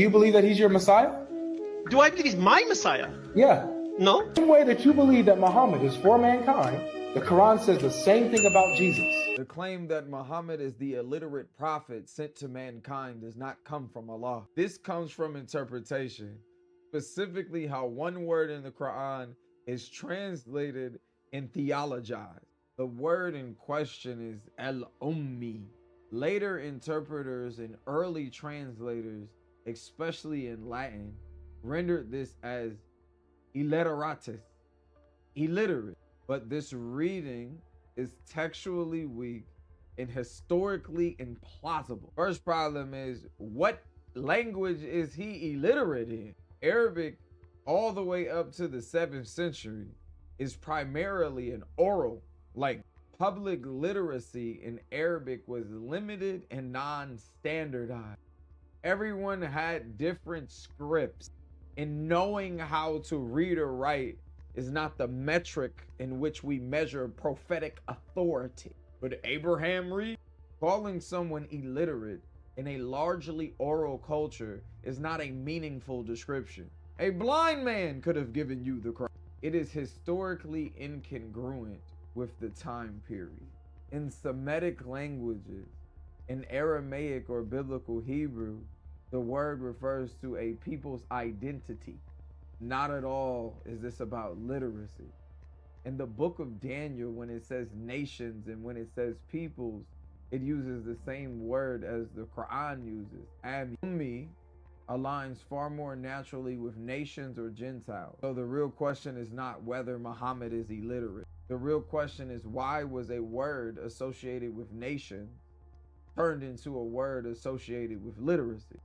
Do you believe that he's your Messiah? Do I believe he's my Messiah? Yeah. No. The same way that you believe that Muhammad is for mankind, the Quran says the same thing about Jesus. The claim that Muhammad is the illiterate prophet sent to mankind does not come from Allah. This comes from interpretation, specifically how one word in the Quran is translated and theologized. The word in question is al-ummi. Later interpreters and early translators, especially in Latin, rendered this as illiteratus, illiterate. But this reading is textually weak and historically implausible. First problem is, what language is he illiterate in? Arabic, all the way up to the 7th century, is primarily an oral language. Public literacy in Arabic was limited and non-standardized. Everyone had different scripts, and knowing how to read or write is not the metric in which we measure prophetic authority. But Abraham Reed, calling someone illiterate in a largely oral culture is not a meaningful description. A blind man could have given you the Quran. It is historically incongruent with the time period. In Semitic languages, in Aramaic or Biblical Hebrew, the word refers to a people's identity. Not at all is this about literacy. In the book of Daniel, when it says nations and when it says peoples, it uses the same word as the Quran uses. Ummi aligns far more naturally with nations or Gentiles. So the real question is not whether Muhammad is illiterate. The real question is, why was a word associated with nation turned into a word associated with literacy?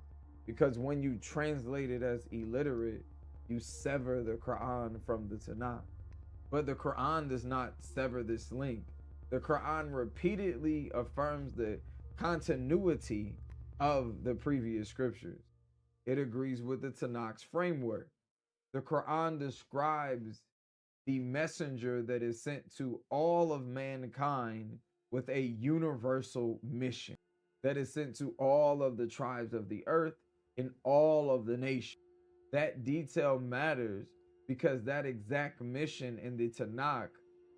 Because when you translate it as illiterate, you sever the Quran from the Tanakh. But the Quran does not sever this link. The Quran repeatedly affirms the continuity of the previous scriptures. It agrees with the Tanakh's framework. The Quran describes the messenger that is sent to all of mankind with a universal mission, that is sent to all of the tribes of the earth and all of the nations. That detail matters because that exact mission in the Tanakh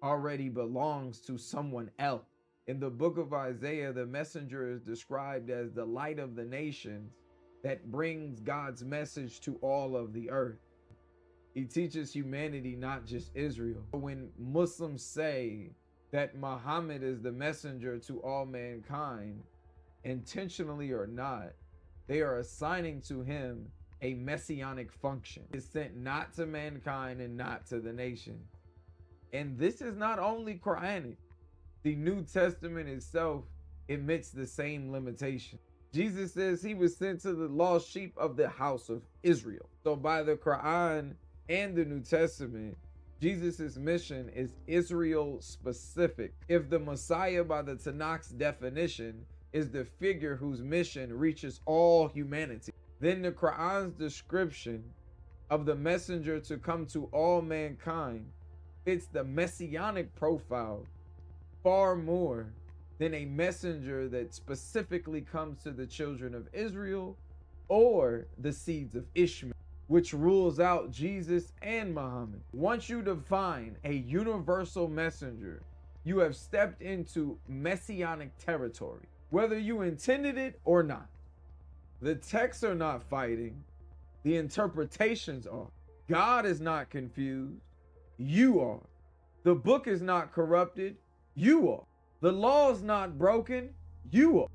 already belongs to someone else. In the book of Isaiah, the messenger is described as the light of the nations that brings God's message to all of the earth. He teaches humanity, not just Israel. When Muslims say that Muhammad is the messenger to all mankind, intentionally or not, they are assigning to him a messianic function. It's sent not to mankind and not to the nation. And this is not only Quranic. The New Testament itself admits the same limitation. Jesus says he was sent to the lost sheep of the house of Israel. So by the Quran and the New Testament, Jesus's mission is Israel specific. If the Messiah by the Tanakh's definition is the figure whose mission reaches all humanity, then the Quran's description of the messenger to come to all mankind fits the messianic profile far more than a messenger that specifically comes to the children of Israel or the seeds of Ishmael, which rules out Jesus and Muhammad. Once you define a universal messenger, you have stepped into messianic territory, whether you intended it or not. The texts are not fighting, the interpretations are. God is not confused, you are. The book is not corrupted, you are. The law is not broken, you are.